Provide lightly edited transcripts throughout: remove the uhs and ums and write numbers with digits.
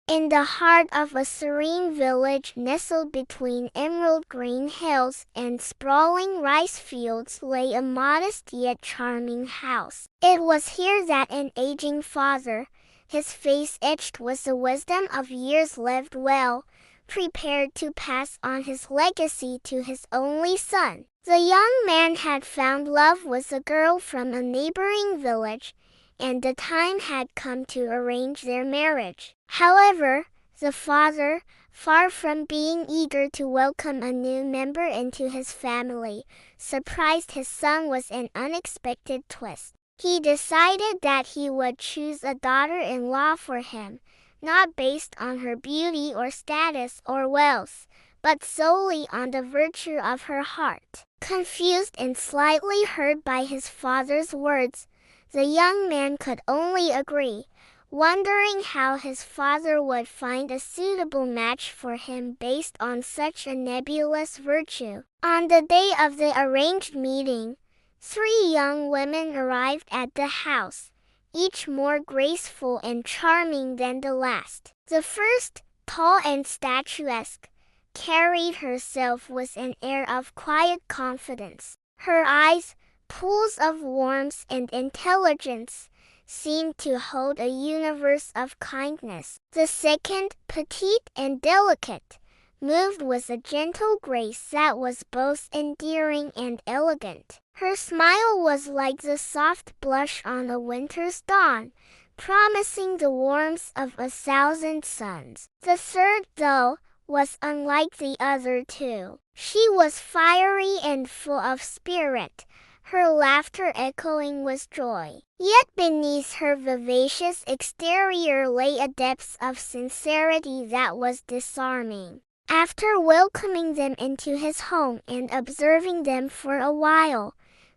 In the heart of a serene village nestled between emerald green hills and sprawling rice fields lay a modest yet charming house. It was here that an aging father, his face etched with the wisdom of years lived well, prepared to pass on his legacy to his only son. The young man had found love with a girl from a neighboring village, and the time had come to arrange their marriage. However, the father, far from being eager to welcome a new member into his family, surprised his son with an unexpected twist. He decided that he would choose a daughter-in-law for him, not based on her beauty or status or wealth, but solely on the virtue of her heart. Confused and slightly hurt by his father's words, the young man could only agree, wondering how his father would find a suitable match for him based on such a nebulous virtue. On the day of the arranged meeting, 3 young women arrived at the house, each more graceful and charming than the last. The first, tall and statuesque, carried herself with an air of quiet confidence. Her eyes, pools of warmth and intelligence, seemed to hold a universe of kindness. The second, petite and delicate, moved with a gentle grace that was both endearing and elegant. Her smile was like the soft blush on a winter's dawn, promising the warmth of 1,000 suns. The third, though, was unlike the other 2. She was fiery and full of spirit, her laughter echoing with joy. Yet beneath her vivacious exterior lay a depth of sincerity that was disarming. After welcoming them into his home and observing them for a while,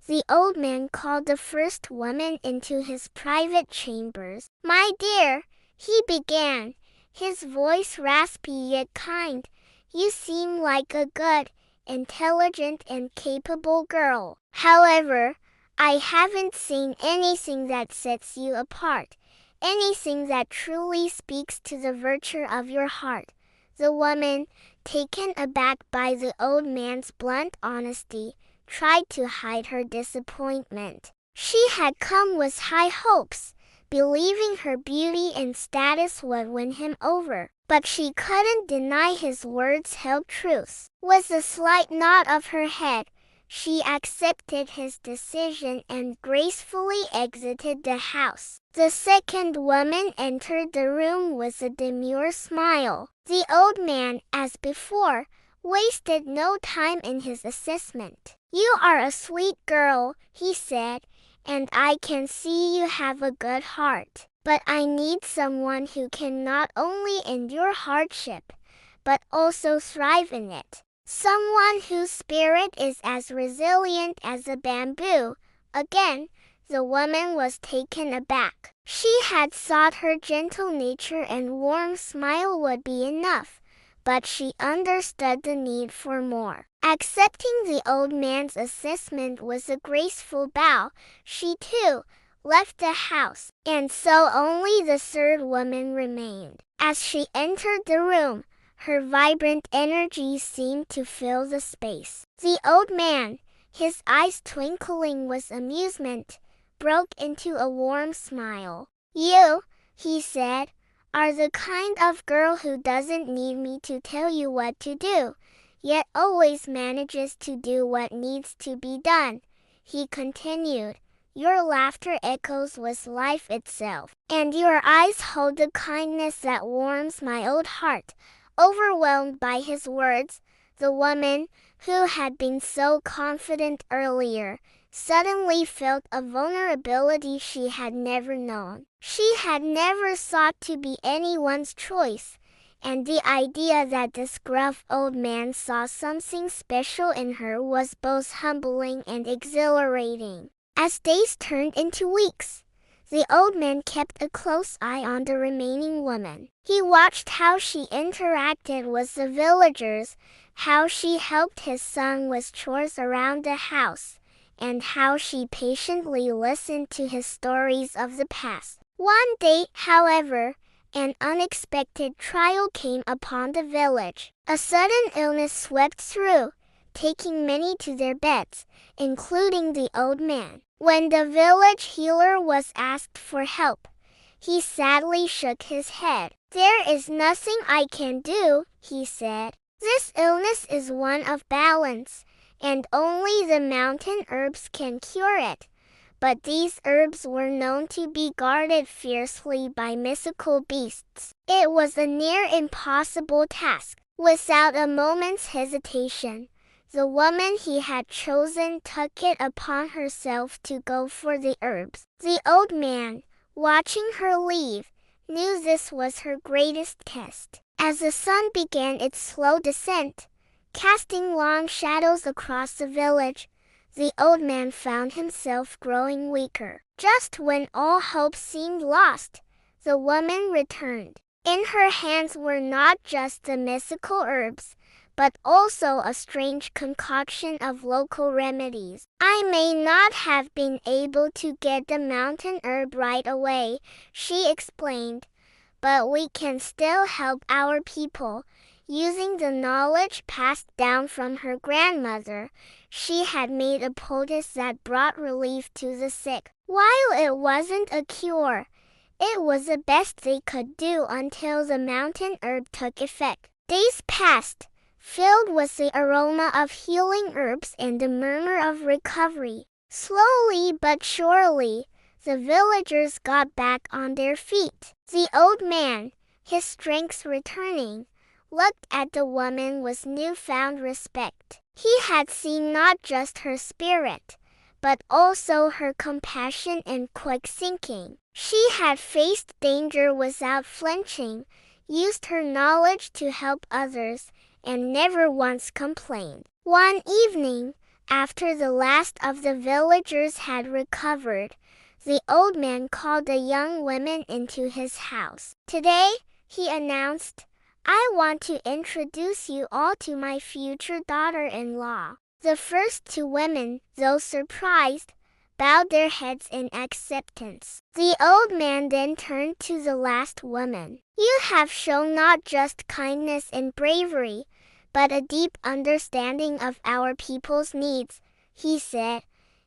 the old man called the first woman into his private chambers. "My dear," he began, his voice raspy yet kind, "you seem like a good, intelligent and capable girl. However, I haven't seen anything that sets you apart, anything that truly speaks to the virtue of your heart." The woman, taken aback by the old man's blunt honesty, tried to hide her disappointment. She had come with high hopes, believing her beauty and status would win him over. But she couldn't deny his words held truth. With a slight nod of her head, she accepted his decision and gracefully exited the house. The second woman entered the room with a demure smile. The old man, as before, wasted no time in his assessment. "You are a sweet girl," he said, "and I can see you have a good heart. But I need someone who can not only endure hardship, but also thrive in it. Someone whose spirit is as resilient as a bamboo." Again, the woman was taken aback. She had thought her gentle nature and warm smile would be enough, but she understood the need for more. Accepting the old man's assessment with a graceful bow, she too left the house, and so only the third woman remained. As she entered the room, her vibrant energy seemed to fill the space. The old man, his eyes twinkling with amusement, broke into a warm smile. "You," he said, "are the kind of girl who doesn't need me to tell you what to do, yet always manages to do what needs to be done." He continued, "Your laughter echoes with life itself, and your eyes hold the kindness that warms my old heart." Overwhelmed by his words, the woman, who had been so confident earlier, suddenly felt a vulnerability she had never known. She had never sought to be anyone's choice, and the idea that this gruff old man saw something special in her was both humbling and exhilarating. As days turned into weeks, the old man kept a close eye on the remaining woman. He watched how she interacted with the villagers, how she helped his son with chores around the house, and how she patiently listened to his stories of the past. One day, however, an unexpected trial came upon the village. A sudden illness swept through, taking many to their beds, including the old man. When the village healer was asked for help, he sadly shook his head. "There is nothing I can do," he said. "This illness is one of balance, and only the mountain herbs can cure it." But these herbs were known to be guarded fiercely by mythical beasts. It was a near impossible task. Without a moment's hesitation, the woman he had chosen took it upon herself to go for the herbs. The old man, watching her leave, knew this was her greatest test. As the sun began its slow descent, casting long shadows across the village, the old man found himself growing weaker. Just when all hope seemed lost, the woman returned. In her hands were not just the mythical herbs, but also a strange concoction of local remedies. "I may not have been able to get the mountain herb right away," she explained, "but we can still help our people." Using the knowledge passed down from her grandmother, she had made a poultice that brought relief to the sick. While it wasn't a cure, it was the best they could do until the mountain herb took effect. Days passed, filled with the aroma of healing herbs and the murmur of recovery. Slowly but surely, the villagers got back on their feet. The old man, his strength returning, looked at the woman with newfound respect. He had seen not just her spirit, but also her compassion and quick thinking. She had faced danger without flinching, used her knowledge to help others, and never once complained. One evening, after the last of the villagers had recovered, the old man called the young women into his house. "Today," he announced, "I want to introduce you all to my future daughter-in-law." The first two women, though surprised, bowed their heads in acceptance. The old man then turned to the last woman. "You have shown not just kindness and bravery, but a deep understanding of our people's needs," he said.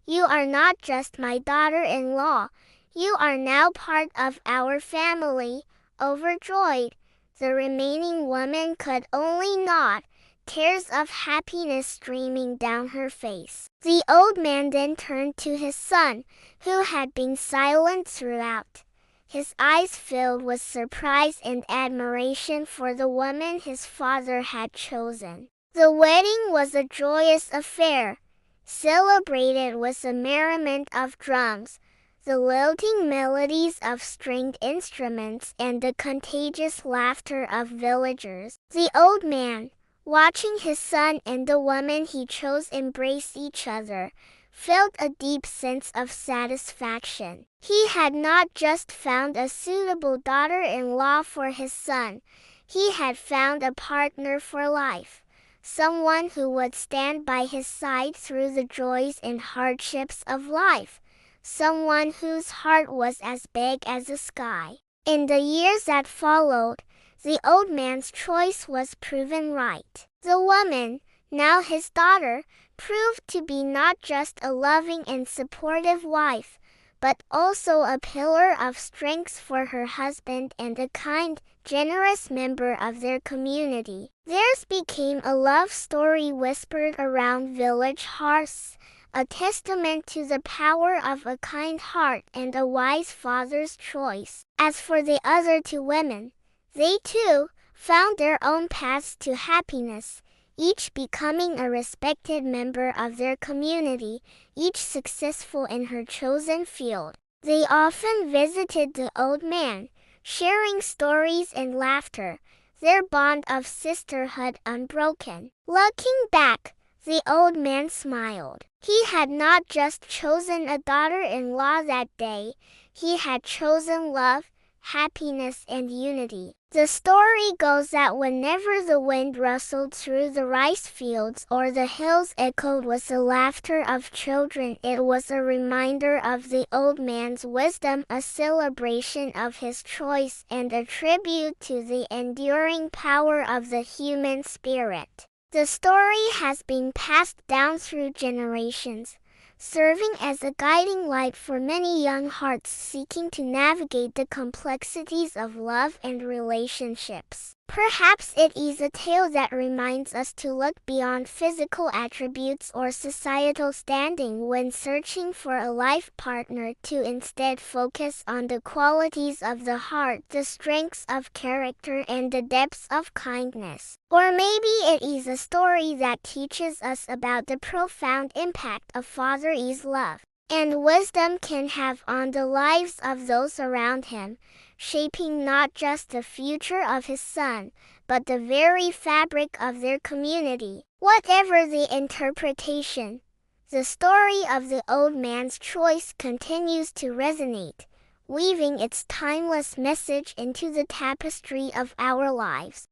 "You are not just my daughter-in-law, you are now part of our family." Overjoyed, the remaining woman could only nod, tears of happiness streaming down her face. The old man then turned to his son, who had been silent throughout, his eyes filled with surprise and admiration for the woman his father had chosen. The wedding was a joyous affair, celebrated with a merriment of drums, the lilting melodies of stringed instruments, and the contagious laughter of villagers. The old man, watching his son and the woman he chose embrace each other, felt a deep sense of satisfaction. He had not just found a suitable daughter-in-law for his son, he had found a partner for life, someone who would stand by his side through the joys and hardships of life, someone whose heart was as big as the sky. In the years that followed, the old man's choice was proven right. The woman, now his daughter, proved to be not just a loving and supportive wife, but also a pillar of strength for her husband and a kind, generous member of their community. Theirs became a love story whispered around village hearths, a testament to the power of a kind heart and a wise father's choice. As for the other two women, they too found their own paths to happiness, each becoming a respected member of their community, each successful in her chosen field. They often visited the old man, sharing stories and laughter, their bond of sisterhood unbroken. Looking back, the old man smiled. He had not just chosen a daughter-in-law that day, he had chosen love, happiness, and unity. The story goes that whenever the wind rustled through the rice fields or the hills echoed with the laughter of children, it was a reminder of the old man's wisdom, a celebration of his choice, and a tribute to the enduring power of the human spirit. The story has been passed down through generations, serving as a guiding light for many young hearts seeking to navigate the complexities of love and relationships. Perhaps it is a tale that reminds us to look beyond physical attributes or societal standing when searching for a life partner, to instead focus on the qualities of the heart, the strengths of character, and the depths of kindness. Or maybe it is a story that teaches us about the profound impact a father's love and wisdom can have on the lives of those around him, shaping not just the future of his son, but the very fabric of their community. Whatever the interpretation, the story of the old man's choice continues to resonate, weaving its timeless message into the tapestry of our lives.